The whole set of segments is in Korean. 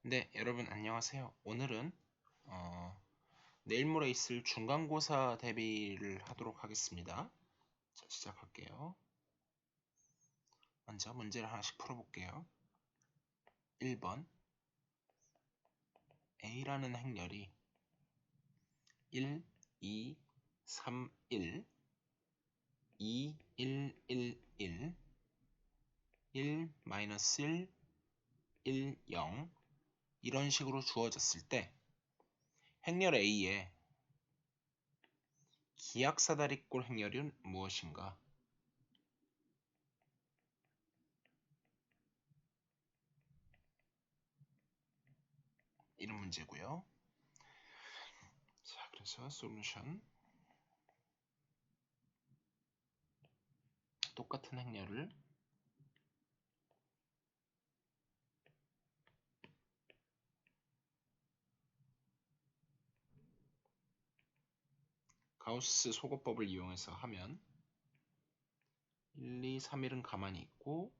네, 여러분 안녕하세요. 오늘은 내일 모레 있을 중간고사 대비를 하도록 하겠습니다. 자, 시작할게요. 먼저 문제를 하나씩 풀어볼게요. 1번 A라는 행렬이 1, 2, 3, 1, 2, 1, 1, 1, 1, 마이너스 1, 1, 0 이런 식으로 주어졌을 때 행렬 A의 기약사다리꼴 행렬은 무엇인가? 이런 문제고요. 자, 그래서 솔루션 똑같은 행렬을 가우스 소거법을 이용해서 하면 1, 2, 3, 1은 가만히 있고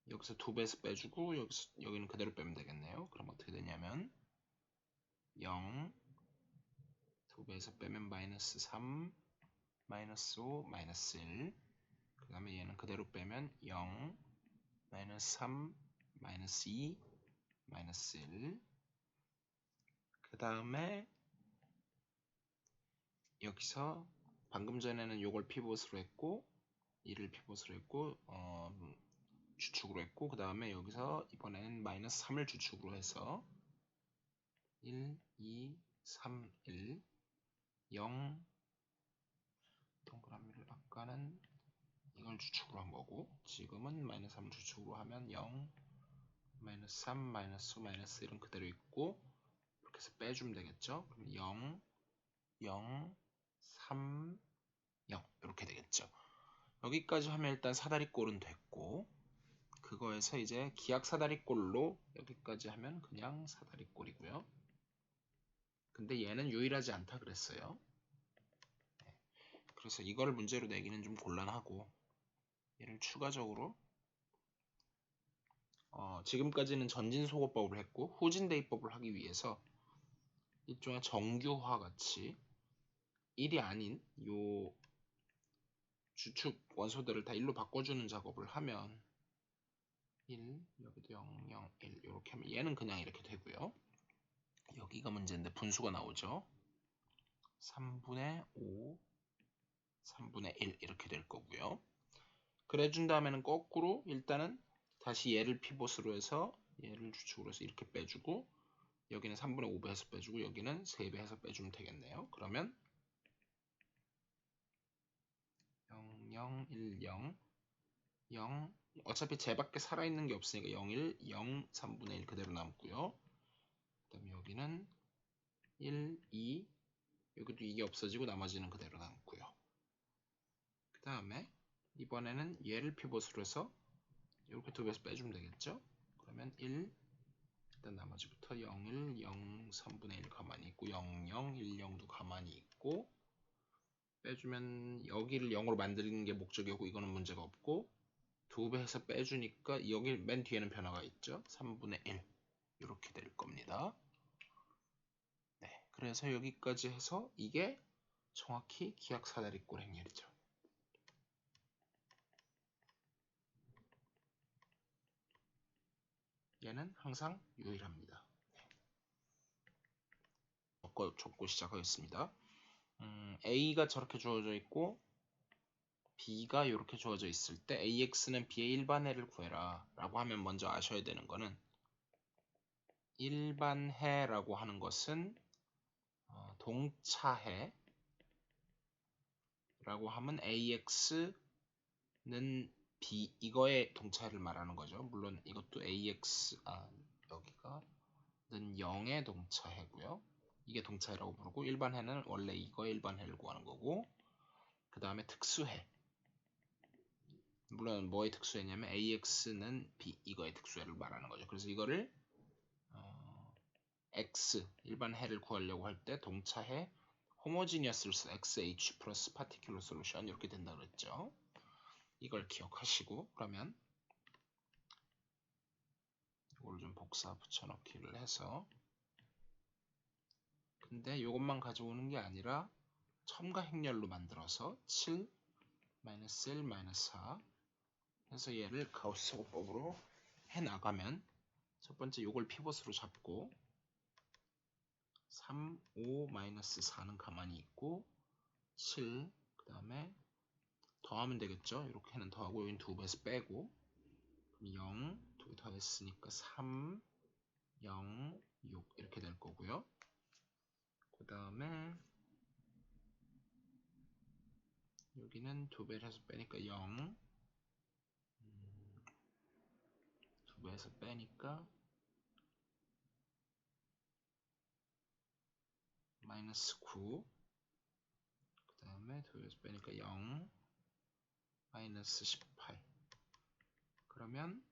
여기서 2배에서 빼주고 여기는 그대로 빼면 되겠네요. 그럼 어떻게 되냐면 0, 2배에서 빼면 마이너스 3, 마이너스 5, 마이너스 1. 그 다음에 얘는 그대로 빼면 0, 마이너스 3, 마이너스 2, 마이너스 1. 그 다음에 여기서 방금 전에는 요걸 피봇으로 했고 1을 피봇으로 했고 주축으로 했고 그 다음에 여기서 이번에는 마이너스 3을 주축으로 해서 1, 2, 3, 1, 0 동그라미를 아까는 이걸 주축으로 한 거고 지금은 마이너스 3을 주축으로 하면 0, 마이너스 3, 마이너스 5, 마이너스 1은 그대로 있고 이렇게 해서 빼주면 되겠죠. 그럼 0, 0, 3, 0 이렇게 되겠죠. 여기까지 하면 일단 사다리꼴은 됐고 그거에서 이제 기약 사다리꼴로 여기까지 하면 그냥 사다리꼴이고요. 근데 얘는 유일하지 않다 그랬어요. 그래서 이걸 문제로 내기는 좀 곤란하고 얘를 추가적으로 지금까지는 전진소거법을 했고 후진대입법을 하기 위해서 일종의 정규화 같이 1이 아닌 요 주축 원소들을 다 1로 바꿔주는 작업을 하면 1, 여기도 0, 0, 1 이렇게 하면 얘는 그냥 이렇게 되고요. 여기가 문제인데 분수가 나오죠. 3분의 5, 3분의 1 이렇게 될 거고요. 그래준 다음에는 거꾸로 일단은 다시 얘를 피봇으로 해서 얘를 주축으로 해서 이렇게 빼주고 여기는 3분의 5배 해서 빼주고 여기는 3배 해서 빼주면 되겠네요. 그러면 0, 0, 1, 0, 0 어차피 제 밖에 살아있는 게 없으니까 0, 1, 0, 3분의 1 그대로 남고요. 그 다음에 여기는 1, 2 여기도 이게 없어지고 나머지는 그대로 남고요. 그 다음에 이번에는 얘를 피봇으로 해서 이렇게 2배에서 빼주면 되겠죠. 그러면 1 일단 나머지부터 0, 1, 0, 3분의 1 가만히 있고 0, 0, 1, 0도 가만히 있고 빼주면 여기를 0으로 만드는 게 목적이고 이거는 문제가 없고 2배 해서 빼주니까 여기 맨 뒤에는 변화가 있죠. 3분의 1 이렇게 될 겁니다. 네, 그래서 여기까지 해서 이게 정확히 기약사다리꼴 행렬이죠. 얘는 항상 유일합니다. 적고 시작하겠습니다. A가 저렇게 주어져 있고 B가 이렇게 주어져 있을 때 AX는 B의 일반해를 구해라 라고 하면 먼저 아셔야 되는 거는 일반해라고 하는 것은 동차해 라고 하면 AX는 B 이거의 동차해를 말하는 거죠. 물론 이것도 AX 여기가 는 0의 동차해고요. 이게 동차해라고 부르고 일반해는 원래 이거의 일반해를 구하는 거고 그 다음에 특수해 물론 뭐의 특수해냐면 AX는 B 이거의 특수해를 말하는 거죠. 그래서 이거를 X 일반해를 구하려고 할 때 동차해 호모지니어스로서 XH 플러스 파티큘러 솔루션 이렇게 된다 그랬죠. 이걸 기억하시고 그러면 이걸 좀 복사 붙여넣기를 해서, 근데 이것만 가져오는 게 아니라 첨가 행렬로 만들어서 7 마이너스 1 마이너스 4 해서 얘를 가우스 세고법으로 해 나가면, 첫 번째 요걸 피벗으로 잡고 3, 5, 마이너스 4는 가만히 있고 7, 그 다음에 더하면 되겠죠. 이렇게는 더하고 여기는 2배에서 빼고, 그럼 0, 2개 더했으니까 3, 0, 6 이렇게 될 거고요. 그 다음에 여기는 2배를 해서 빼니까 0, 2배에서 빼니까 마이너스 9, 그 다음에 2배에서 빼니까 0, 마이너스 18. 그러면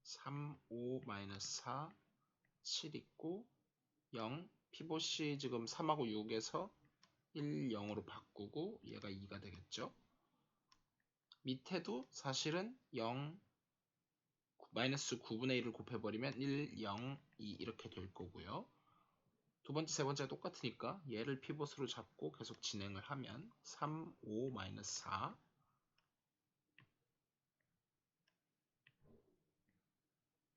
3, 5, 마이너스 4, 7 있고 0, 피봇이 지금 3하고 6에서 1, 0으로 바꾸고 얘가 2가 되겠죠. 밑에도 사실은 0, 마이너스 9분의 1을 곱해버리면 1, 0, 2 이렇게 될 거고요. 두 번째, 세 번째가 똑같으니까 얘를 피봇으로 잡고 계속 진행을 하면 3, 5, 마이너스 4,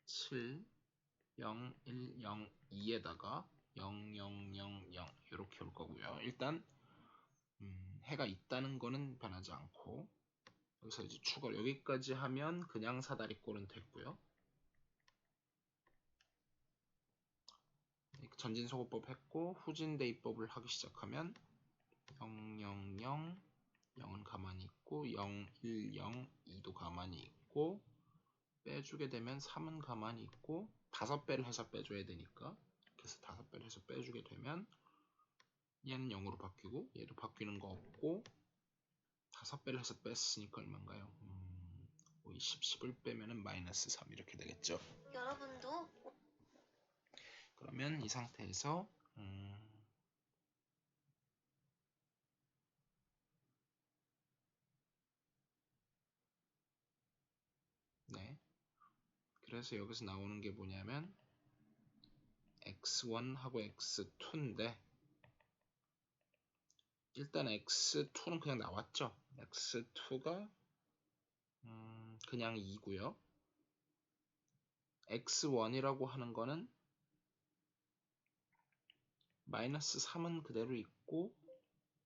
7, 0, 1, 0, 2에다가 0, 0, 0, 0 이렇게 올 거고요. 일단 해가 있다는 거는 변하지 않고, 여기서 이제 추가로 여기까지 하면 그냥 사다리꼴은 됐고요. 전진소거법 했고 후진대입법을 하기 시작하면 0, 0, 0, 0은 가만히 있고 0, 1, 0, 2도 가만히 있고, 빼주게 되면 3은 가만히 있고 5배를 해서 빼줘야 되니까 그래서 5배를 해서 빼주게 되면 얘는 0으로 바뀌고 얘도 바뀌는 거 없고, 5배를 해서 뺐으니까 얼마인가요? 5, 20, 10을 빼면은 마이너스 3 이렇게 되겠죠. 여러분도 그러면 이 상태에서 네, 그래서 여기서 나오는 게 뭐냐면 x1하고 x2인데, 일단 x2는 그냥 나왔죠. x2가 그냥 2고요. x1이라고 하는 거는 마이너스 3은 그대로 있고,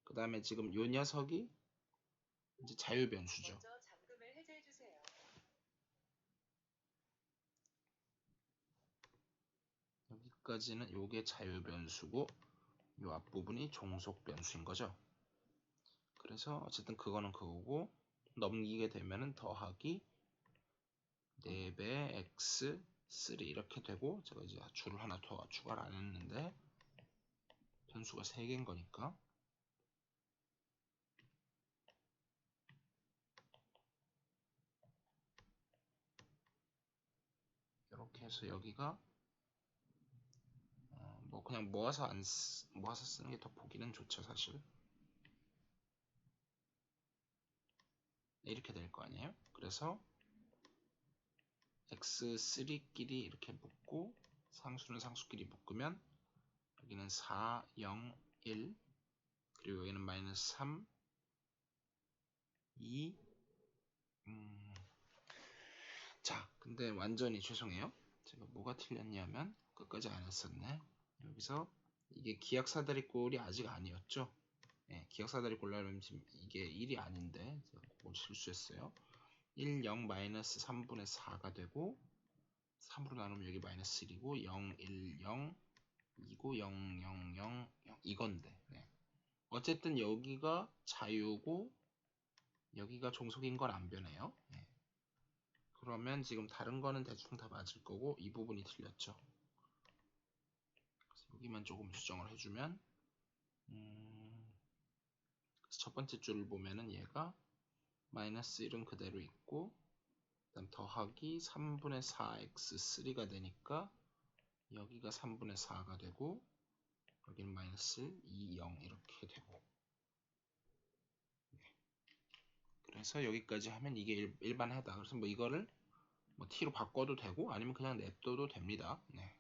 그 다음에 지금 요 녀석이 이제 자율변수죠. 먼저 잠금을 해제해 주세요. 여기까지는 요게 자율변수고 요 앞부분이 종속변수인 거죠. 그래서 어쨌든 그거는 그거고, 넘기게 되면은 더하기 4배 x3 이렇게 되고, 제가 이제 줄을 하나 더 추가를 안 했는데 변수가 3개인 거니까 이렇게 해서 여기가 뭐 그냥 모아서 모아서 쓰는 게 더 보기는 좋죠 사실. 이렇게 될 거 아니에요. 그래서 x3끼리 이렇게 묶고 상수는 상수끼리 묶으면 여기는 4, 0, 1, 그리고 여기는 마이너스 3, 2. 자, 근데 완전히 죄송해요. 제가 뭐가 틀렸냐면 끝까지 안 했었네. 여기서 이게 기약사다리꼴이 아직 아니었죠. 네, 기억사다리꼴 나오면 지금 이게 1이 아닌데 제가 그걸 실수했어요. 1, 0, 마이너스 3분의 4가 되고 3으로 나누면 여기 마이너스 1이고 0, 1, 0, 2고 0, 0, 0, 0 이건데, 네. 어쨌든 여기가 자유고 여기가 종속인 건 안 변해요. 네. 그러면 지금 다른 거는 대충 다 맞을 거고 이 부분이 틀렸죠. 그래서 여기만 조금 수정을 해주면 첫 번째 줄을 보면은 얘가 마이너스 1은 그대로 있고, 그다음 더하기 3분의 4x3가 되니까 여기가 3분의 4가 되고 여기는 마이너스 2, 0 이렇게 되고, 네. 그래서 여기까지 하면 이게 일반하다. 그래서 뭐 이거를 뭐 t로 바꿔도 되고 아니면 그냥 냅둬도 됩니다. 네,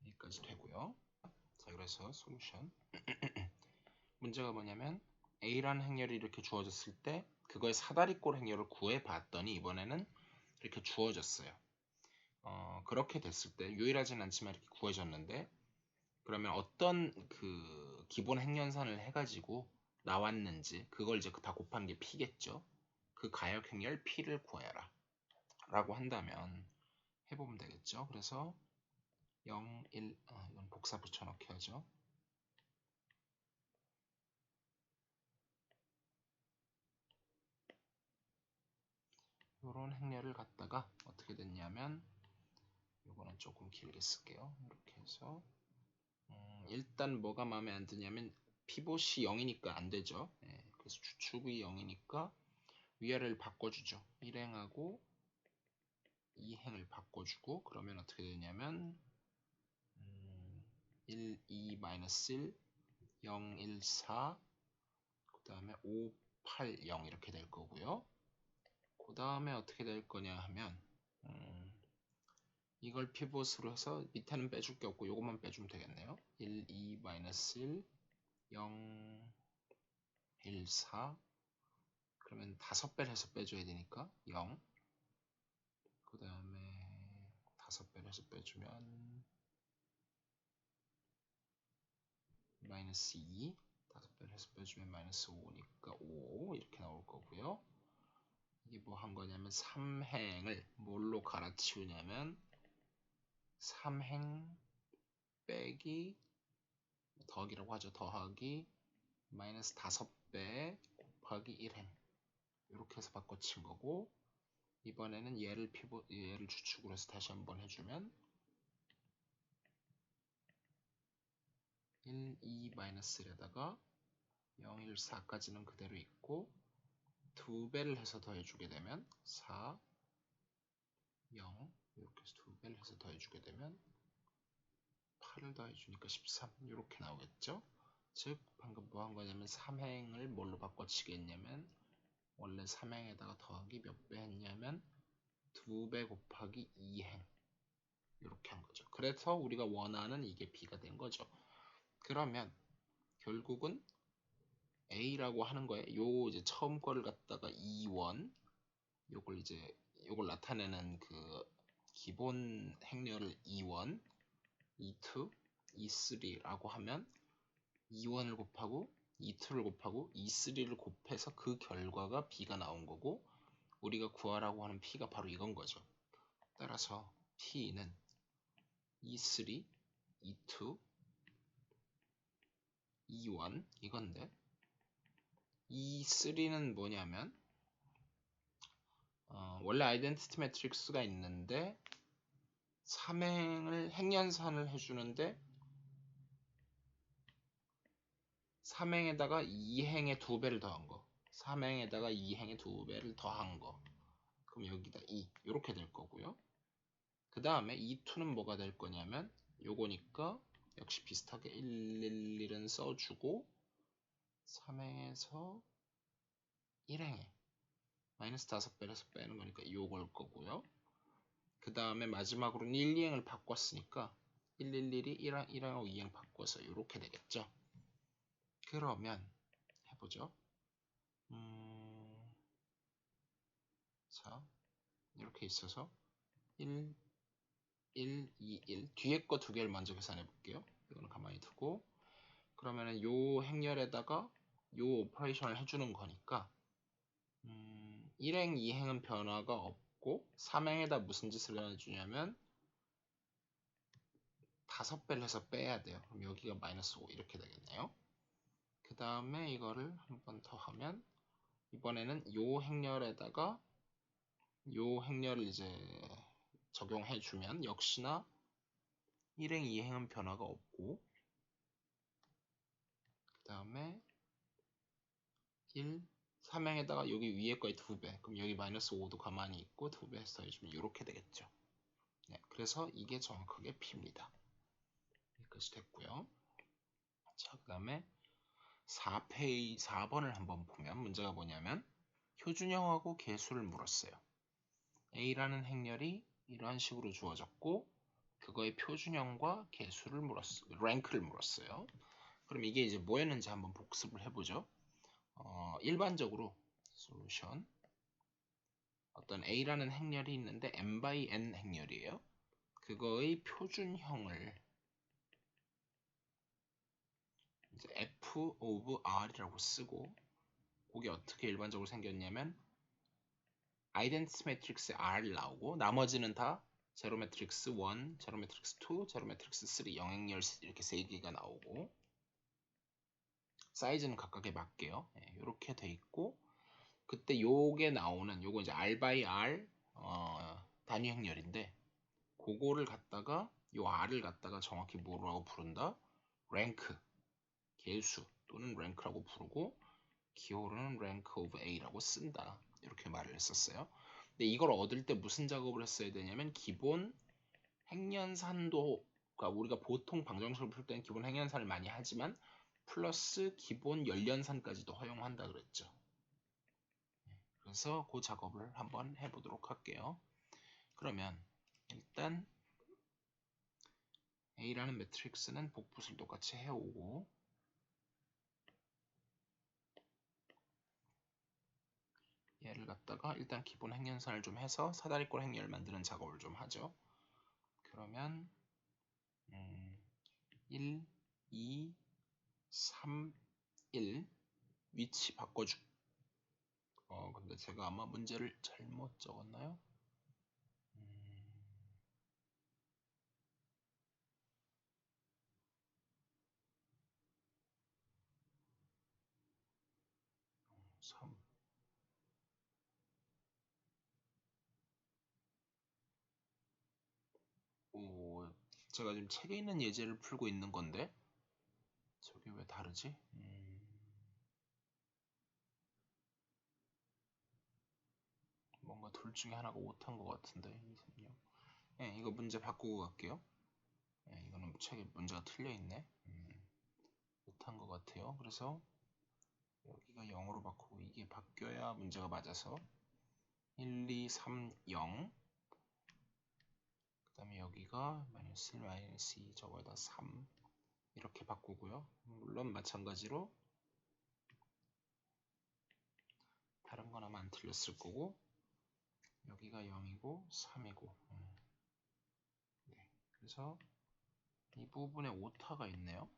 여기까지 되고요. 자, 그래서 솔루션 문제가 뭐냐면 A라는 행렬이 이렇게 주어졌을 때 그거의 사다리꼴 행렬을 구해봤더니 이번에는 이렇게 주어졌어요. 그렇게 됐을 때 유일하진 않지만 이렇게 구해졌는데 그러면 어떤 그 기본 행렬선을 해가지고 나왔는지 그걸 이제 다 곱한 게 P겠죠. 그 가역 행렬 P를 구해라 라고 한다면 해보면 되겠죠. 그래서 0, 1, 이건 복사 붙여넣기 하죠. 이런 행렬을 갖다가 어떻게 됐냐면 이거는 조금 길게 쓸게요. 이렇게 해서 일단 뭐가 마음에 안 드냐면 피봇이 0이니까 안 되죠. 예, 그래서 주축이 0이니까 위아래를 바꿔주죠. 1행하고 2행을 바꿔주고 그러면 어떻게 되냐면 1, 2, 마이너스 1, 0, 1, 4, 그 다음에 5, 8, 0 이렇게 될 거고요. 그 다음에 어떻게 될 거냐 하면 이걸 피봇으로 해서 밑에는 빼줄 게 없고 이것만 빼주면 되겠네요. 1, 2, 마이너스 1, 0, 1, 4 그러면 5배를 해서 빼줘야 되니까 0 그 다음에 5배를 해서 빼주면 마이너스 2 5배를 해서 빼주면 마이너스 5니까 5 이렇게 나올 거고요. 이게 뭐 한 거냐면 3행을 뭘로 갈아치우냐면 3행 빼기 더하기라고 하죠. 더하기 마이너스 5배 곱하기 1행 이렇게 해서 바꿔친 거고 이번에는 얘를 주축으로 해서 다시 한번 해주면 1, 2, 마이너스 1에다가 0, 1, 4까지는 그대로 있고 2배를 해서 더해주게 되면 4, 0 이렇게 해서 2배를 해서 더해주게 되면 8을 더해주니까 13 이렇게 나오겠죠. 즉 방금 뭐 한 거냐면 3행을 뭘로 바꿔치겠냐면 원래 3행에다가 더하기 몇 배 했냐면 2배 곱하기 2행 이렇게 한 거죠. 그래서 우리가 원하는 이게 B가 된 거죠. 그러면 결국은 A라고 하는 거에 요 이제 처음 거를 갖다가 2원 요걸 이제 요걸 나타내는 그 기본 행렬을 2원, 2, 2, 3라고 하면 2원을 곱하고 2를 곱하고 2,3를 곱해서 그 결과가 B가 나온 거고 우리가 구하라고 하는 P가 바로 이건 거죠. 따라서 P는 2,3, 2, 2원 이건데 2,3는 뭐냐면 원래 아이덴티티 매트릭스가 있는데 3행을 행연산을 해주는데 3행에다가 2행의 2배를 더한 거 3행에다가 2행의 2배를 더한 거 그럼 여기다 2 이렇게 될 거고요. 그 다음에 2,2는 뭐가 될 거냐면 요거니까 역시 비슷하게 111은 써주고 3행에서 1행에 마이너스 5배를 해서 빼는 거니까 요걸 거고요. 그 다음에 마지막으로는 1, 2행을 바꿨으니까 111이 1행하고 2행 바꿔서 이렇게 되겠죠. 그러면 해보죠. 자 이렇게 있어서 1, 1, 2, 1 뒤에 거 두 개를 먼저 계산해 볼게요. 이거는 가만히 두고 그러면은 요 행렬에다가 요 오퍼레이션을 해주는 거니까 1행, 2행은 변화가 없고 3행에다 무슨 짓을 해주냐면 5배를 해서 빼야 돼요. 그럼 여기가 마이너스 5 이렇게 되겠네요. 그 다음에 이거를 한 번 더 하면 이번에는 요 행렬에다가 요 행렬을 이제 적용해주면 역시나 1행, 2행은 변화가 없고 그 다음에 1, 3행에다가 여기 위에 거의 2배 그럼 여기 마이너스 5도 가만히 있고 2배 해서 해주면 이렇게 되겠죠. 네, 그래서 이게 정확하게 P입니다. 여기까지 됐고요. 자, 그 다음에 4번을 한번 보면 문제가 뭐냐면 표준형하고 개수를 물었어요. A라는 행렬이 이러한 식으로 주어졌고 그거의 표준형과 개수를 물었어요. 랭크를 물었어요. 그럼 이게 이제 뭐였는지 한번 복습을 해보죠. 일반적으로 솔루션 어떤 A라는 행렬이 있는데 n by n 행렬이에요. 그거의 표준형을 이제 f of r이라고 쓰고 그게 어떻게 일반적으로 생겼냐면 아이덴티티 매트릭스 R 나오고 나머지는 다 제로 매트릭스 1, 제로 매트릭스 2, 제로 매트릭스 3 영행열 이렇게 3개가 나오고 사이즈는 각각에 맞게요. 이렇게 돼 있고 그때 요게 나오는 요거 이제 R by R 단위 행렬인데 그거를 갖다가 요 R을 갖다가 정확히 뭐라고 부른다? 랭크, 개수 또는 랭크라고 부르고 기호로는 rank of A라고 쓴다. 이렇게 말을 했었어요. 근데 이걸 얻을 때 무슨 작업을 했어야 되냐면 기본 행연산도 그러니까 우리가 보통 방정식을 풀 때는 기본 행연산을 많이 하지만 플러스 기본 연련산까지도 허용한다 그랬죠. 그래서 그 작업을 한번 해보도록 할게요. 그러면 일단 A라는 매트릭스는 복붙을 똑같이 해오고 얘를 갖다가 일단 기본 행연산을 좀 해서 사다리꼴 행렬을 만드는 작업을 좀 하죠. 그러면 1, 2, 3, 1 위치 바꿔주. 근데 제가 아마 문제를 잘못 적었나요? 3. 오, 제가 지금 책에 있는 예제를 풀고 있는 건데 저게 왜 다르지? 뭔가 둘 중에 하나가 오타인 것 같은데 2, 3, 6. 네, 이거 문제 바꾸고 갈게요. 네, 이거는 책에 문제가 틀려 있네. 오타인 것 같아요. 그래서 여기가 0으로 바꾸고 이게 바뀌어야 문제가 맞아서 1, 2, 3, 0. 그 다음에 여기가 마이너스 1, 마이너스 2 저거에다 3 이렇게 바꾸고요. 물론 마찬가지로 다른 건 아마 안 틀렸을 거고 여기가 0이고 3이고 네. 그래서 이 부분에 오타가 있네요.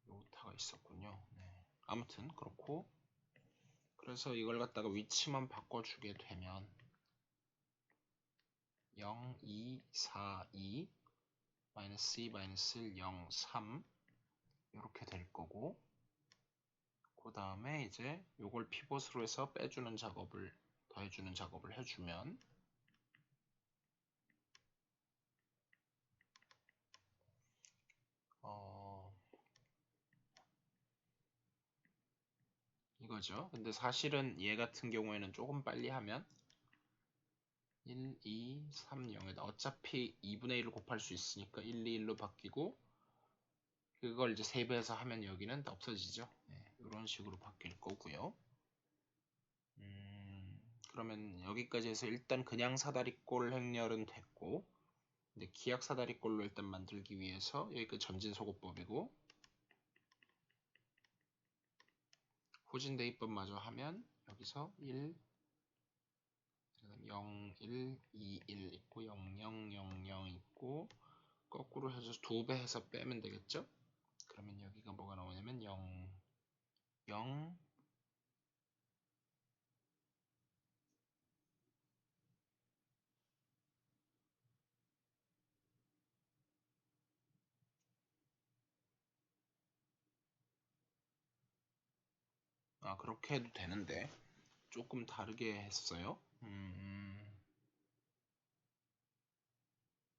오타가 있었군요. 네. 아무튼 그렇고 그래서 이걸 갖다가 위치만 바꿔주게 되면 0, 2, 4, 2 마이너스 2, 마이너스 1, 0, 3 이렇게 될 거고 그 다음에 이제 요걸 피벗으로 해서 빼주는 작업을 더해주는 작업을 해주면 이거죠. 근데 사실은 얘 같은 경우에는 조금 빨리 하면 1, 2, 3, 0에다 어차피 2분의 1을 곱할 수 있으니까 1, 2, 1로 바뀌고 그걸 이제 3배해서 하면 여기는 없어지죠. 네, 이런 식으로 바뀔 거고요. 그러면 여기까지 해서 일단 그냥 사다리꼴 행렬은 됐고 근데 기약 사다리꼴로 일단 만들기 위해서 여기까지 점진소거법이고 후진대입법 마저 하면 여기서 1, 0, 1, 2, 1 있고 0, 0, 0, 0 있고 거꾸로 해서 2배 해서 빼면 되겠죠? 그러면 여기가 뭐가 나오냐면 0, 0, 그렇게 해도 되는데 조금 다르게 했어요.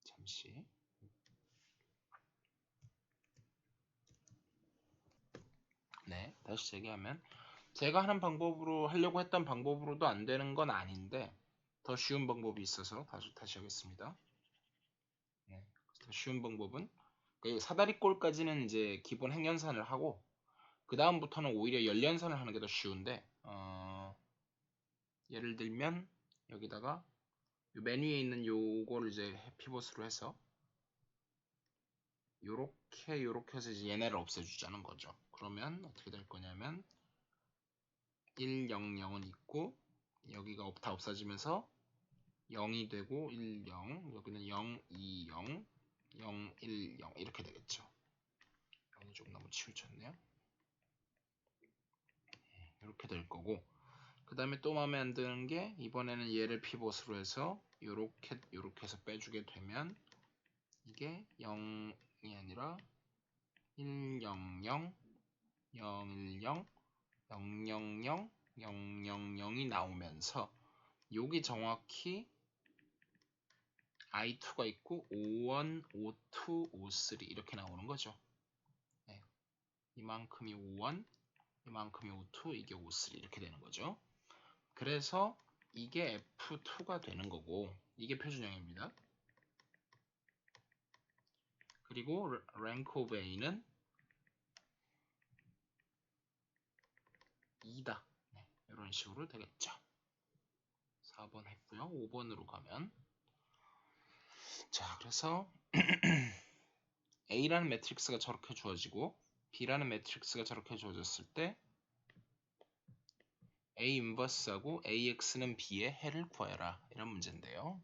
잠시. 네, 다시 재기하면 제가 하는 방법으로 하려고 했던 방법으로도 안 되는 건 아닌데 더 쉬운 방법이 있어서 다시 하겠습니다. 네, 더 쉬운 방법은 그 사다리꼴까지는 이제 기본 행연산을 하고 그 다음부터는 오히려 연련산을 하는 게 더 쉬운데 예를 들면 여기다가 맨 위에 있는 요거를 이제 피벗으로 해서 요렇게 해서 이제 얘네를 없애주자는 거죠. 그러면 어떻게 될 거냐면 1, 0, 0은 있고 여기가 다 없어지면서 0이 되고 1, 0 여기는 0, 2, 0 0, 1, 0 이렇게 되겠죠. 0이 조금 너무 치우쳤네요. 이렇게 될 거고 그 다음에 또 마음에 안 드는 게 이번에는 얘를 피벗으로 해서 요렇게 해서 빼주게 되면 이게 0이 아니라 1, 0, 0 0, 1, 0 0, 0, 0 0, 0, 0이 나오면서 여기 정확히 I2가 있고 O1, O2, O3 이렇게 나오는 거죠. 네. 이만큼이 O1, 이만큼이 O2, 이게 O3 이렇게 되는 거죠. 그래서 이게 F2가 되는 거고 이게 표준형입니다. 그리고 rank of A는 2다. 네, 이런 식으로 되겠죠. 4번 했고요. 5번으로 가면 자, 그래서 A라는 매트릭스가 저렇게 주어지고 B라는 매트릭스가 저렇게 주어졌을 때 A 인버스하고 AX는 B의 해를 구하여라. 이런 문제인데요.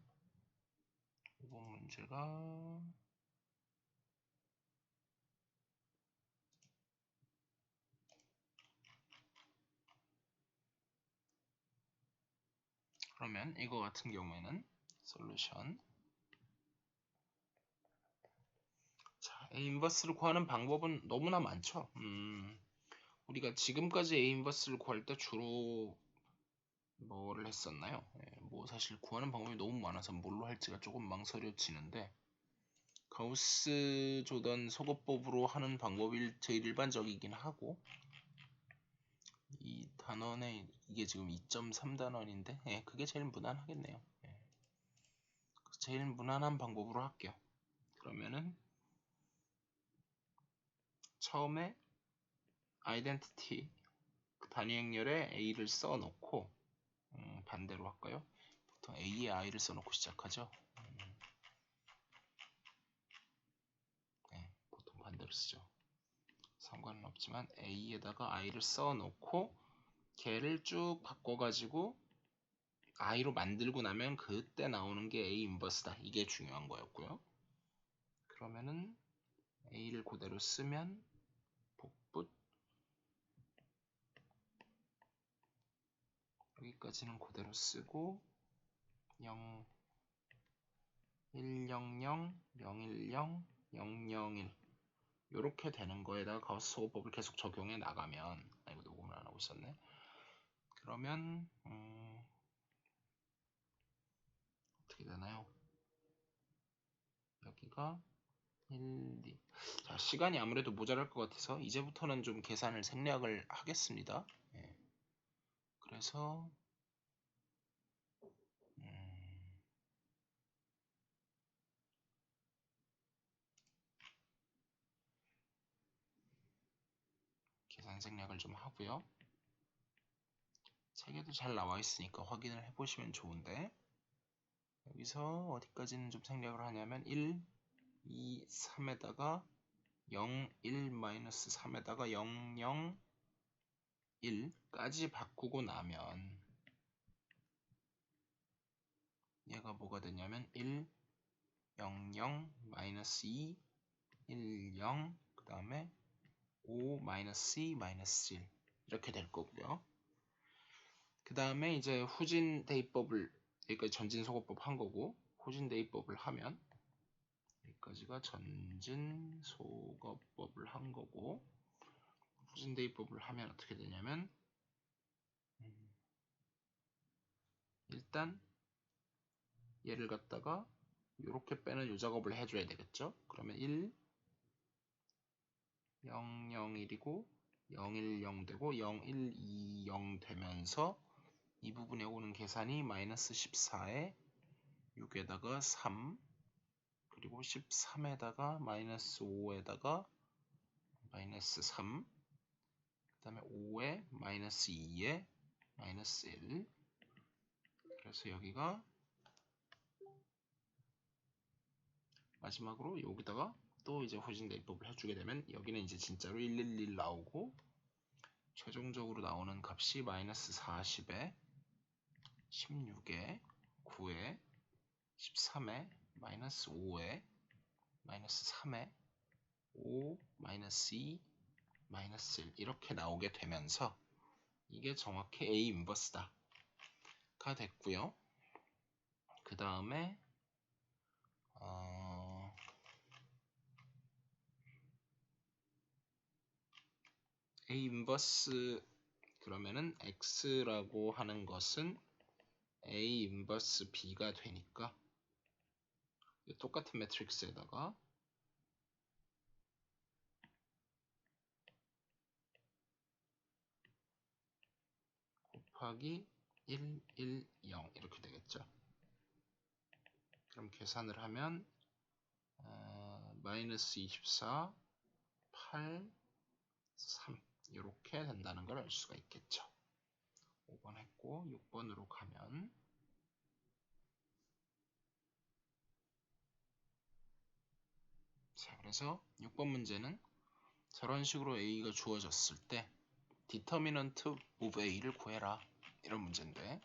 이번 문제가 그러면 이거 같은 경우에는 솔루션 자, A 인버스를 구하는 방법은 너무나 많죠. 우리가 지금까지 A 인버스를 구할 때 주로 뭐를 했었나요? 뭐 사실 구하는 방법이 너무 많아서 뭘로 할지가 조금 망설여지는데 가우스 조던 소거법으로 하는 방법이 제일 일반적이긴 하고 이 단원에 이게 지금 2.3단원인데 그게 제일 무난하겠네요. 제일 무난한 방법으로 할게요. 그러면은 처음에 아이덴티티 단위 행렬에 A를 써놓고 반대로 할까요? 보통 A에 I를 써놓고 시작하죠. 네, 보통 반대로 쓰죠. 상관은 없지만 A에다가 I를 써놓고 걔를 쭉 바꿔가지고 I로 만들고 나면 그때 나오는 게 A 인버스다. 이게 중요한 거였고요. 그러면은 A를 그대로 쓰면 복붙 여기까지는 그대로 쓰고 0, 1, 0, 0, 0, 1, 0, 0, 0, 1 이렇게 되는 거에다가 가우스 소거법을 계속 적용해 나가면 이거 녹음을 안 하고 있었네. 그러면 어떻게 되나요? 여기가 1, 2. 자, 시간이 아무래도 모자랄 것 같아서 이제부터는 좀 계산을 생략을 하겠습니다. 그래서 계산 생략을 좀 하고요. 책에도 잘 나와 있으니까 확인을 해보시면 좋은데 여기서 어디까지는 좀 생략을 하냐면 1, 2, 3에다가 0, 1, 3에다가 0, 0, 1까지 바꾸고 나면 얘가 뭐가 되냐면 1, 0, 0, 2, 1, 0, 그 다음에 5, -2, -1 이렇게 될 거고요. 그 다음에 이제 후진 대입법을 여기까지 전진 소거법 한 거고 후진 대입법을 하면 여기까지가 전진 소거법을 한 거고 후진 대입법을 하면 어떻게 되냐면 일단 얘를 갖다가 이렇게 빼는 요 작업을 해줘야 되겠죠. 그러면 1, 0, 0, 1이고 0, 1, 0 되고 0, 1, 2, 0 되면서 이 부분에 오는 계산이 -14에 6에다가 3 그리고 13에다가 -5에다가 -3 그 다음에 5에 -2에 -1 그래서 여기가 마지막으로 여기다가 또 이제 호진 대입법을 해주게 되면 여기는 이제 진짜로 111 나오고 최종적으로 나오는 값이 마이너스 40에 16에 9에 13에 마이너스 5에 마이너스 3에 5 마이너스 2 마이너스 1 이렇게 나오게 되면서 이게 정확히 A 인버스다 가 됐고요. 그 다음에 A 인버스 그러면은 X라고 하는 것은 A 인버스 B가 되니까 똑같은 매트릭스에다가 곱하기 1, 1, 0 이렇게 되겠죠. 그럼 계산을 하면 마이너스 24, 8, 3 이렇게 된다는 걸 알 수가 있겠죠. 5번 했고 6번으로 가면 자, 그래서 6번 문제는 저런 식으로 A가 주어졌을 때 determinant of A를 구해라 이런 문제인데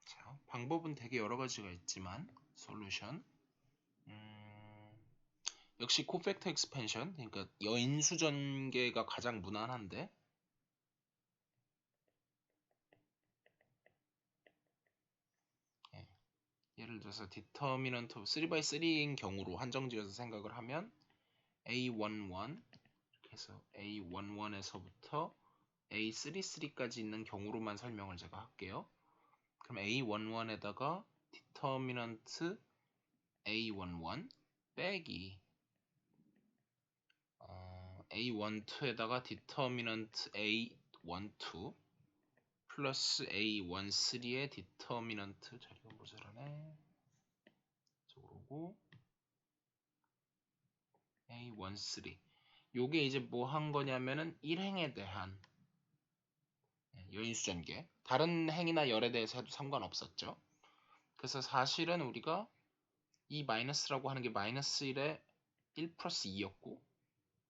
자, 방법은 되게 여러 가지가 있지만 솔루션 역시 코팩터 익스펜션 그러니까 여인수 전개가 가장 무난한데 예를 들어서 determinant of 3x3인 경우로 한정지어서 생각을 하면 A11 이렇게 해서 A11에서부터 A33까지 있는 경우로만 설명을 제가 할게요. 그럼 A11에다가 determinant A11 빼기 A12에다가 determinant A12 플러스 A13의 determinant 자 이건 모자라네 저거고 A13 요게 이제 뭐 한 거냐면은 1행에 대한 여인수 전개 다른 행이나 열에 대해서 해도 상관없었죠. 그래서 사실은 우리가 이 마이너스라고 하는 게 마이너스 1에 1 플러스 2였고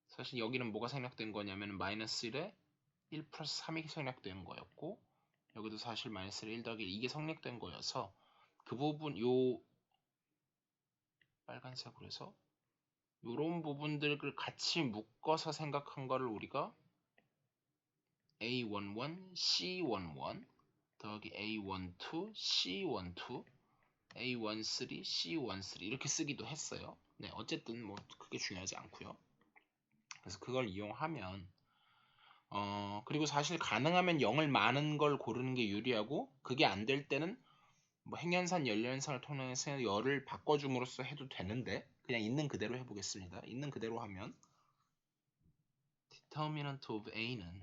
사실 여기는 뭐가 생략된 거냐면 마이너스 1에 1 플러스 3이 생략된 거였고 여기도 사실 마이너스 1 더하기 1 이게 생략된 거여서 그 부분 요 빨간색으로 해서 요런 부분들을 같이 묶어서 생각한 거를 우리가 A11, C11 더하기 A12, C12 A13, C13 이렇게 쓰기도 했어요. 네, 어쨌든 뭐 크게 중요하지 않고요. 그래서 그걸 이용하면 그리고 사실 가능하면 0을 많은 걸 고르는 게 유리하고 그게 안 될 때는 뭐 행연산, 연련산을 통해서 열을 바꿔줌으로써 해도 되는데 그냥 있는 그대로 해보겠습니다. 있는 그대로 하면 determinant of A는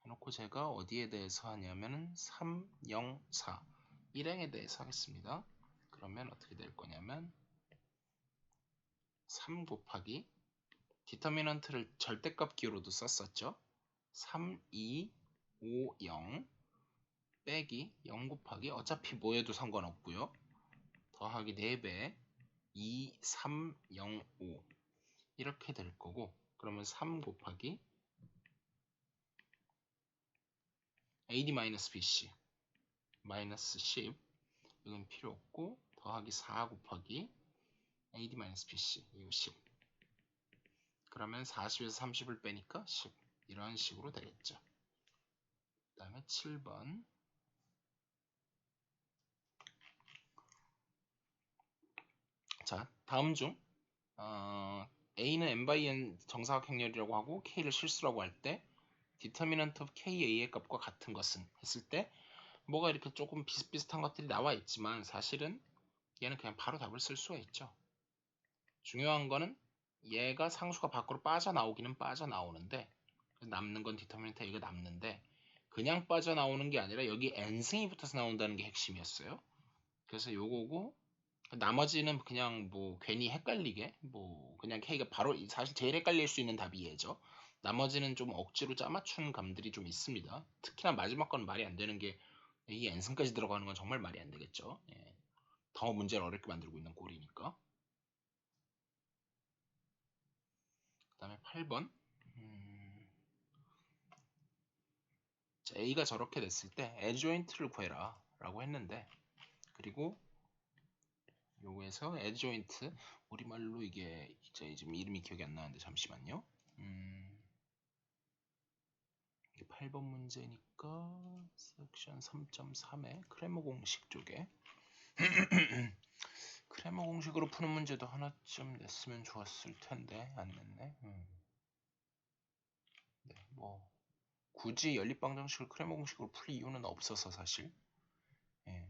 해놓고 제가 어디에 대해서 하냐면은 3, 0, 4 1행에 대해서 하겠습니다. 그러면 어떻게 될 거냐면 3 곱하기 디터미넌트를 절대값 기호로도 썼었죠. 3, 2, 5, 0 빼기 0 곱하기 어차피 뭐해도 상관없고요. 더하기 4배 2, 3, 0, 5 이렇게 될 거고 그러면 3 곱하기 AD-BC 마이너스 10 이건 필요 없고 더하기 4 곱하기 AD-BC 이거 10 그러면 40에서 30을 빼니까 10 이런 식으로 되겠죠. 그 다음에 7번 자 다음 중 A는 n/n 정사각 행렬이라고 하고 K를 실수라고 할 때 determinant of KA의 값과 같은 것은 했을 때 뭐가 이렇게 조금 비슷비슷한 것들이 나와 있지만 사실은 얘는 그냥 바로 답을 쓸 수가 있죠. 중요한 거는 얘가 상수가 밖으로 빠져나오기는 빠져나오는데 남는 건 determinant A가 남는데 그냥 빠져나오는 게 아니라 여기 n승이 붙어서 나온다는 게 핵심이었어요. 그래서 요거고 나머지는 그냥 뭐 괜히 헷갈리게 뭐 그냥 K가 바로 사실 제일 헷갈릴 수 있는 답이 얘죠. 나머지는 좀 억지로 짜맞춘 감들이 좀 있습니다. 특히나 마지막 건 말이 안 되는 게 이 n승까지 들어가는 건 정말 말이 안 되겠죠. 예. 더 문제를 어렵게 만들고 있는 꼴이니까. 그 다음에 8번. A가 저렇게 됐을 때 adjoint를 구해라 라고 했는데, 그리고 요거에서 adjoint, 우리말로 이게 이제 지금 이름이 기억이 안 나는데 잠시만요. 이게 8번 문제니까 섹션 3.3의 크레모 공식 쪽에 크레모 공식으로 푸는 문제도 하나쯤 냈으면 좋았을 텐데 안 냈네. 네, 뭐 굳이 연립방 정식을 크레모 공식으로 풀 이유는 없어서 사실. 예.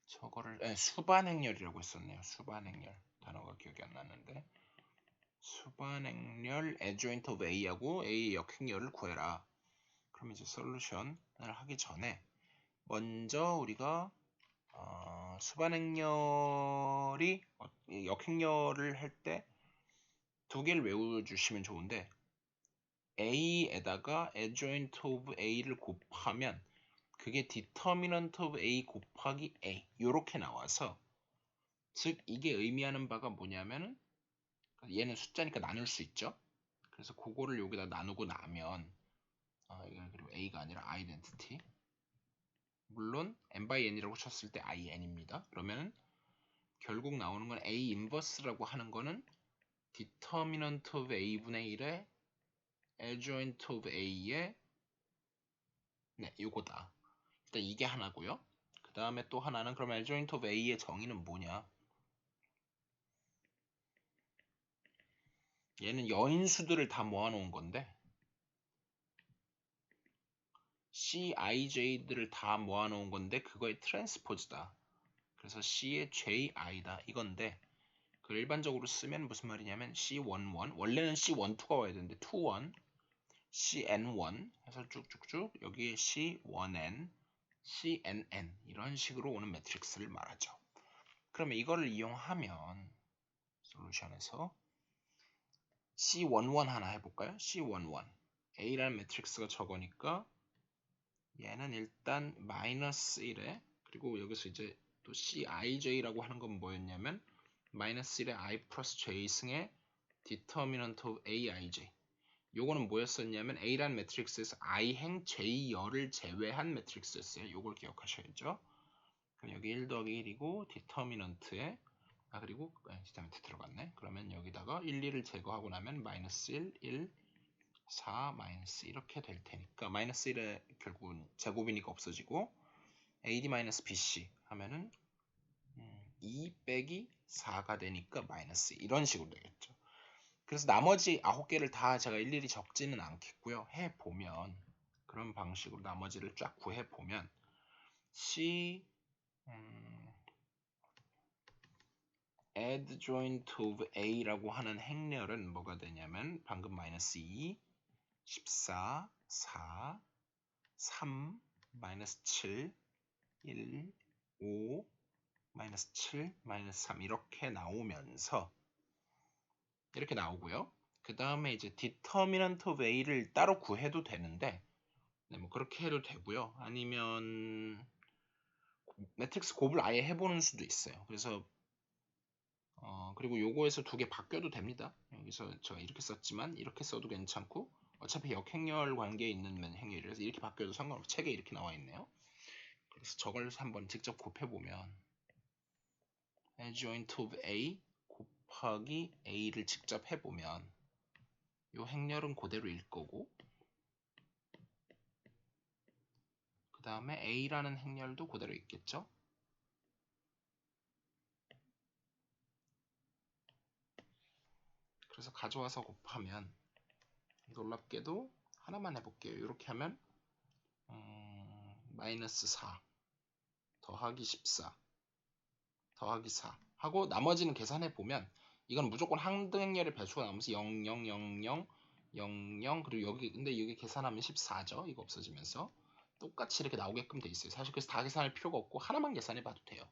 저거를 수반행렬이라고 했었네요. 수반행렬 단어가 기억이 안 나는데, 수반행렬 adjoint of A하고 A의 역행렬을 구해라. 그럼 이제 솔루션을 하기 전에 먼저 우리가 수반행렬이 역행렬을 할 때 두 개를 외워주시면 좋은데, A에다가 adjoint of A를 곱하면 그게 determinant of A 곱하기 A 요렇게 나와서, 즉 이게 의미하는 바가 뭐냐면은 얘는 숫자니까 나눌 수 있죠. 그래서 그거를 여기다 나누고 나면 이건 그리고 A가 아니라 identity, 물론 n by n이라고 쳤을 때 in입니다. 그러면 결국 나오는 건 A inverse라고 하는 거는 determinant of A분의 1의 adjoint of A의 요거다. 일단 이게 하나고요. 그 다음에 또 하나는 그럼 adjoint of A의 정의는 뭐냐? 얘는 여인수들을 다 모아놓은 건데 CIJ들을 다 모아놓은 건데 그거의 트랜스포즈다. 그래서 C의 JI다 이건데, 그 일반적으로 쓰면 무슨 말이냐면 C11 원래는 C12가 와야 되는데 21, CN1 해서 쭉쭉쭉 여기에 C1N, CNN 이런 식으로 오는 매트릭스를 말하죠. 그러면 이거를 이용하면 솔루션에서 C11 하나 해볼까요? C11 A라는 매트릭스가 저거니까 얘는 일단 마이너스 1에, 그리고 여기서 이제 또 CIJ라고 하는 건 뭐였냐면 마이너스 1에 I 플러스 J 승의 determinant of AIJ. 요거는 뭐였었냐면 A라는 매트릭스에서 I행 J열을 제외한 매트릭스였어요. 요걸 기억하셔야죠. 그럼 여기 1 더하기 1이고 디터미넌트에 그리고 디터미넌트 들어갔네. 그러면 여기다가 1, 2를 제거하고 나면 마이너스 1, 1, 4, 마이너스 이렇게 될 테니까 마이너스 1에 결국은 제곱이니까 없어지고 AD-BC 하면은 2 빼기 4가 되니까 마이너스 이런 식으로 되겠죠. 그래서 나머지 9개를 다 제가 일일이 적지는 않겠고요. 해보면 그런 방식으로 나머지를 쫙 구해보면 C adjoint of A라고 하는 행렬은 뭐가 되냐면 방금 마이너스 2, 14, 4, 3, 마이너스 7, 1, 5, 마이너스 7, 마이너스 3 이렇게 나오면서 이렇게 나오고요. 그 다음에 이제 determinant of A를 따로 구해도 되는데 뭐 그렇게 해도 되고요. 아니면 매트릭스 곱을 아예 해보는 수도 있어요. 그래서 그리고 요거에서 두 개 바뀌어도 됩니다. 여기서 제가 이렇게 썼지만 이렇게 써도 괜찮고 어차피 역행렬 관계에 있는 행렬이라서 이렇게 바뀌어도 상관없고 책에 이렇게 나와 있네요. 그래서 저걸 한번 직접 곱해보면 adjoint of A 곱하기 A를 직접 해보면 요 행렬은 그대로일 거고 그 다음에 A라는 행렬도 그대로 있겠죠. 그래서 가져와서 곱하면 놀랍게도 하나만 해볼게요. 이렇게 하면 마이너스 4 더하기 14 더하기 4 하고 나머지는 계산해 보면 이건 무조건 항등행렬의 배수가 나오면서 0, 0, 0, 0, 0, 0 그리고 여기 근데 여기 계산하면 14죠. 이거 없어지면서 똑같이 이렇게 나오게끔 돼 있어요. 사실 그래서 다 계산할 필요가 없고 하나만 계산해 봐도 돼요.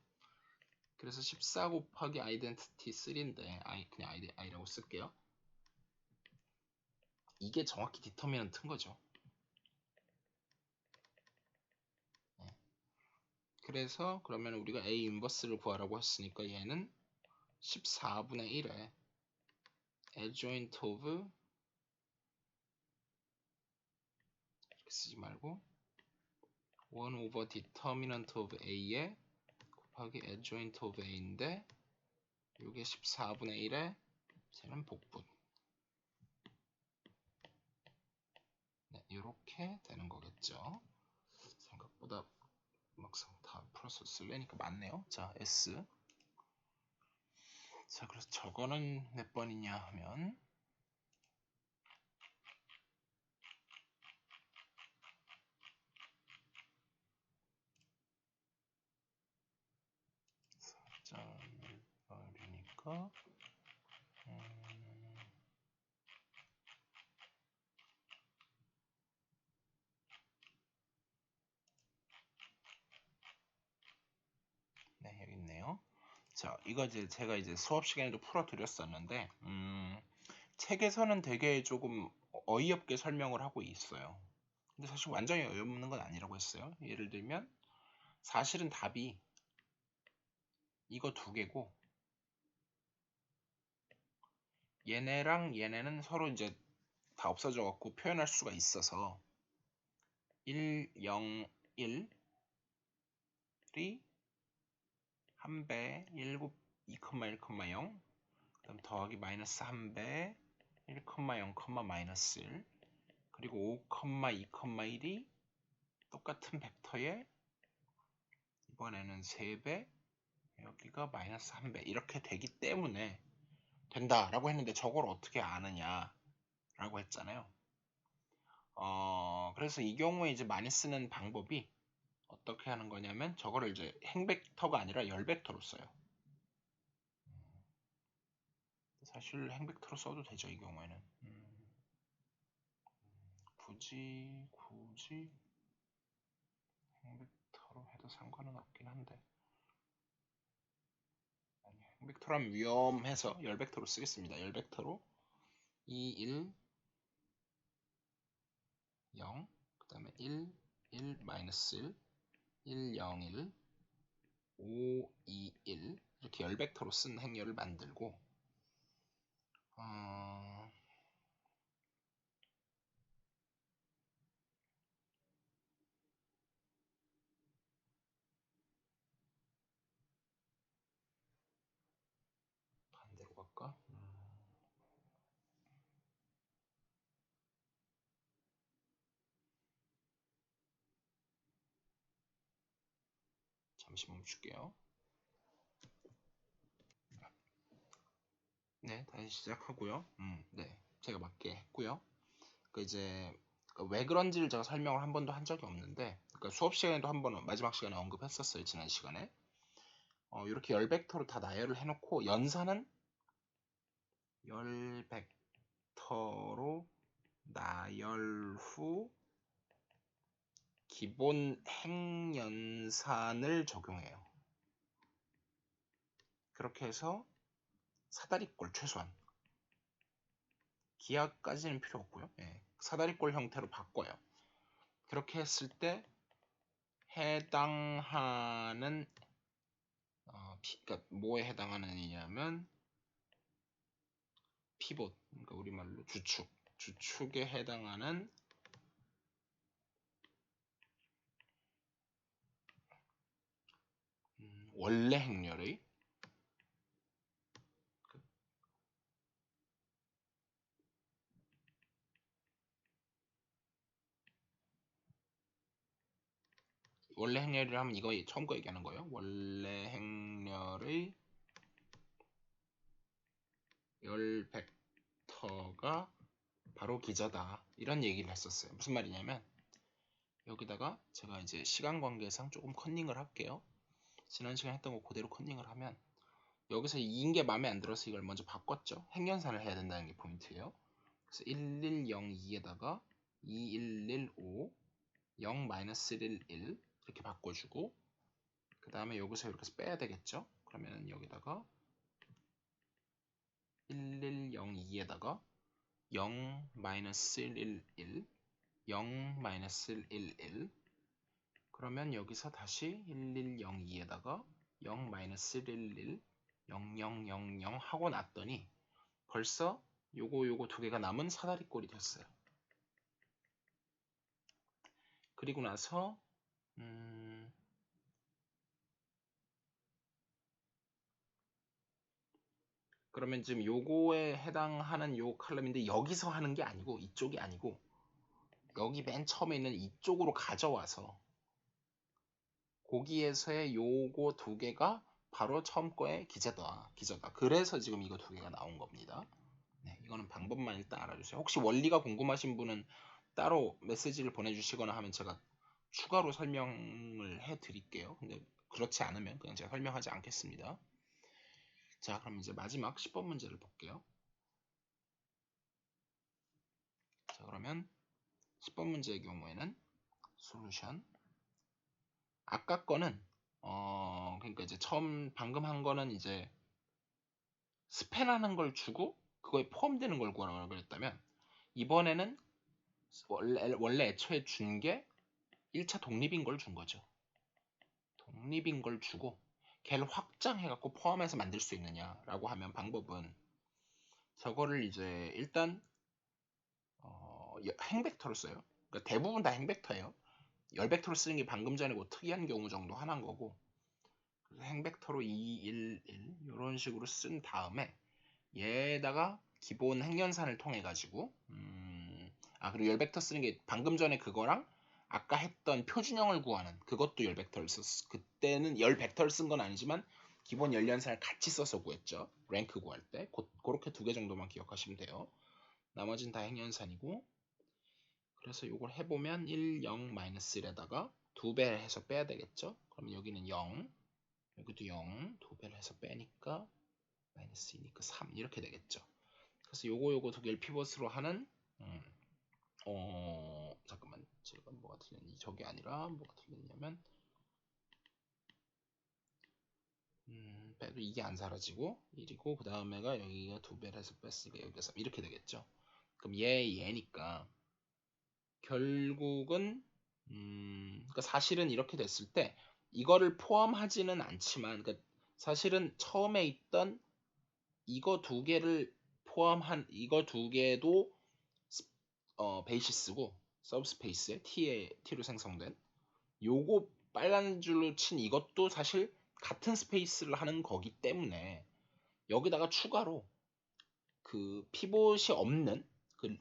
그래서 14 곱하기 identity 3인데 그냥 i라고 쓸게요. 이게 정확히 디터미넌트인 거죠. 네. 그래서 그러면 우리가 A 인버스를 구하라고 했으니까 얘는 14분의 1에 adjoint of 이렇게 쓰지 말고 1 over determinant of A에 곱하기 adjoint of A인데 이게 14분의 1에 쟤는 복분. 네, 이렇게 되는 거겠죠. 생각보다 막상 다 풀어서 쓸래니까 많네요. 자, S. 자, 그래서 저거는 몇 번이냐 하면 .1이니까 네, 여기 있네요. 자, 이거 이제 제가 이제 수업 시간에도 풀어드렸었는데 책에서는 되게 조금 어이없게 설명을 하고 있어요. 근데 사실 완전히 어이없는 건 아니라고 했어요. 예를 들면 사실은 답이 이거 두 개고 얘네랑 얘네는 서로 이제 다 없어져 갖고 표현할 수가 있어서 1, 0, 1이 1배 19, 2,1,0 그다음 더하기 마이너스 1배 1,0, 마이너스 1 그리고 5, 2, 1이 똑같은 벡터에 이번에는 3배 여기가 마이너스 1배 이렇게 되기 때문에 된다라고 했는데 저걸 어떻게 아느냐라고 했잖아요. 그래서 이 경우에 이제 많이 쓰는 방법이 어떻게 하는 거냐면 저거를 이제 행벡터가 아니라 열벡터로 써요. 사실 행벡터로 써도 되죠 이 경우에는. 굳이 행벡터로 해도 상관은 없긴 한데 아니, 행벡터라면 위험해서 열벡터로 쓰겠습니다. 열벡터로 2, 1, 0, 그 다음에 1, 1, 마이너스 1, 1, 0, 1, 5, 2, 1 이렇게 열벡터로 쓴 행렬을 만들고 반대로 갈까? 잠시 멈출게요. 네, 다시 시작하고요. 네, 제가 맞게 했고요. 이제 왜 그런지를 제가 설명을 한 번도 한 적이 없는데, 수업 시간에도 한 번 마지막 시간에 언급했었어요. 지난 시간에. 이렇게 열 벡터로 다 나열을 해놓고 연산은 열 벡터로 나열 후 기본 행연산을 적용해요. 그렇게 해서 사다리꼴 최소한 기하까지는 필요 없고요. 예, 사다리꼴 형태로 바꿔요. 그렇게 했을 때 해당하는 그러니까 뭐에 해당하는 애냐면 피봇, 그러니까 우리말로 주축에 해당하는 원래 행렬의 원래 행렬이라면 이거 처음 거 얘기하는 거예요. 원래 행렬의 열 벡터가 바로 기저다 이런 얘기를 했었어요. 무슨 말이냐면 여기다가 제가 이제 시간 관계상 조금 컨닝을 할게요. 지난 시간에 했던 거 그대로 컨닝을 하면 여기서 2인 게 마음에 안 들어서 이걸 먼저 바꿨죠. 행연산을 해야 된다는 게 포인트예요. 그래서 1102에다가 2115 0-11 이렇게 바꿔주고 그 다음에 여기서 이렇게 빼야 되겠죠. 그러면 여기다가 1102에다가 0 마이너스 1, 1, 0 마이너스 1, 1. 그러면 여기서 다시 1, 1, 0, 2에다가 0 마이너스 1, 1, 0, 0, 0, 0 하고 났더니 벌써 요거 두 개가 남은 사다리꼴이 됐어요. 그리고 나서 그러면 지금 요거에 해당하는 요 칼럼인데 여기서 하는 게 아니고 이쪽이 아니고 여기 맨 처음에 있는 이쪽으로 가져와서 거기에서의 요거 두 개가 바로 처음 거의 기저다. 그래서 지금 이거 두 개가 나온 겁니다. 네, 이거는 방법만 일단 알아주세요. 혹시 원리가 궁금하신 분은 따로 메시지를 보내주시거나 하면 제가 추가로 설명을 해드릴게요. 근데 그렇지 않으면 그냥 제가 설명하지 않겠습니다. 자, 그럼 이제 마지막 10번 문제를 볼게요. 자, 그러면 10번 문제의 경우에는 솔루션. 아까 거는 그러니까 이제 방금 한 거는 이제 스팬하는 걸 주고 그거에 포함되는 걸 구하라고 그랬다면 이번에는 원래 애초에 준 게 1차 독립인 걸 준 거죠. 독립인 걸 주고 걔를 확장해갖고 포함해서 만들 수 있느냐라고 하면 방법은 저거를 이제 일단 행벡터로 써요. 그러니까 대부분 다 행벡터예요. 열벡터로 쓰는 게 방금 전에 뭐 특이한 경우 정도 하나인 거고 그래서 행벡터로 2, 1, 1 이런 식으로 쓴 다음에 얘에다가 기본 행연산을 통해 가지고 그리고 열벡터 쓰는 게 방금 전에 그거랑 아까 했던 표준형을 구하는 그것도 열벡터를 썼어. 그때는 열벡터를 쓴 건 아니지만 기본 열연산을 같이 써서 구했죠. 랭크 구할 때 그렇게 두 개 정도만 기억하시면 돼요. 나머지는 다 행연산이고 그래서 이걸 해보면 1, 0, 마이너스 1에다가 2배 해서 빼야 되겠죠. 그럼 여기는 0 여기도 0 2배를 해서 빼니까 마이너스 2니까 3 이렇게 되겠죠. 그래서 요거 두 개를 피벗으로 하는 잠깐만 제가 뭐가 틀렸니 저게 아니라 뭐가 틀렸냐면 빼도 이게 안 사라지고 1이고 그 다음에가 여기가 2배를 해서 뺐으니까 여기가 3 이렇게 되겠죠. 그럼 얘니까 결국은 그러니까 사실은 이렇게 됐을 때 이거를 포함하지는 않지만 그러니까 사실은 처음에 있던 이거 두 개를 포함한 이거 두 개도 베이시스고 서브스페이스에 T로 생성된 요거 빨간 줄로 친 이것도 사실 같은 스페이스를 하는 거기 때문에 여기다가 추가로 그 피봇이 없는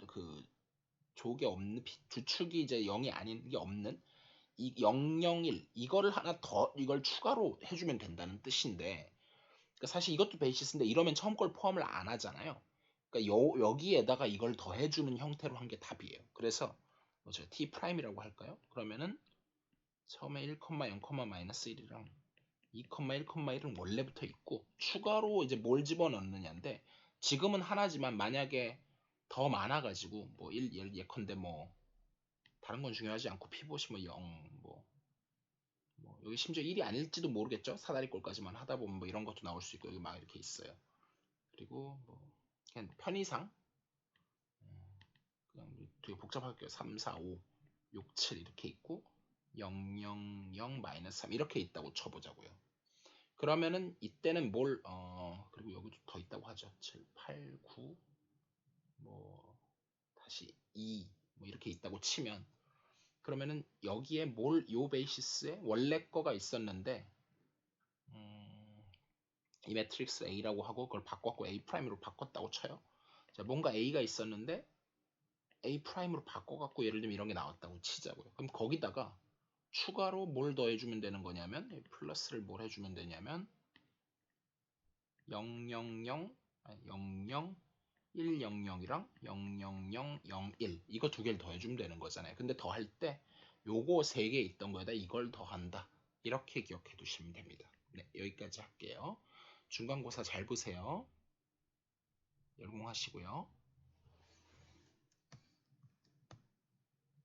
그 족이 없는 주축이 이제 0이 아닌 게 없는 이 001 이거를 하나 더 이걸 추가로 해주면 된다는 뜻인데 그러니까 사실 이것도 베이시스인데 이러면 처음 걸 포함을 안 하잖아요. 그러니까 여기에다가 이걸 더 해주는 형태로 한 게 답이에요. 그래서 뭐죠? t 프라임이라고 할까요? 그러면은 처음에 1, 0, 마이너스 1이랑 2, 1, 1은 원래부터 있고 추가로 이제 뭘 집어넣느냐인데 지금은 하나지만 만약에 더 많아가지고 뭐 1 예컨대 뭐 다른 건 중요하지 않고 피봇이 뭐 0, 뭐 여기 심지어 1이 아닐지도 모르겠죠. 사다리꼴까지만 하다 보면 뭐 이런 것도 나올 수 있고 여기 막 이렇게 있어요. 그리고 뭐 그냥 편의상 그냥 되게 복잡할게요. 3, 4, 5, 6, 7 이렇게 있고 0, 0, 0, 마이너스 3 이렇게 있다고 쳐보자고요. 그러면은 이때는 그리고 여기도 더 있다고 하죠. 7, 8, 9 뭐 다시 2 뭐 이렇게 있다고 치면 그러면은 여기에 요 베이시스에 원래 거가 있었는데 이 매트릭스 A라고 하고 그걸 바꿨고 A 프라임으로 바꿨다고 쳐요. 자, 뭔가 A가 있었는데 A 프라임으로 바꿔갖고 예를 들면 이런 게 나왔다고 치자고요. 그럼 거기다가 추가로 뭘 더해주면 되는 거냐면 플러스를 뭘 해주면 되냐면 0, 0, 0, 1, 0, 0이랑 0, 0, 0, 0, 1 이거 두 개를 더해주면 되는 거잖아요. 근데 더할 때 요거 세 개 있던 거에다 이걸 더한다. 이렇게 기억해 두시면 됩니다. 네, 여기까지 할게요. 중간고사 잘 보세요. 열공하시고요.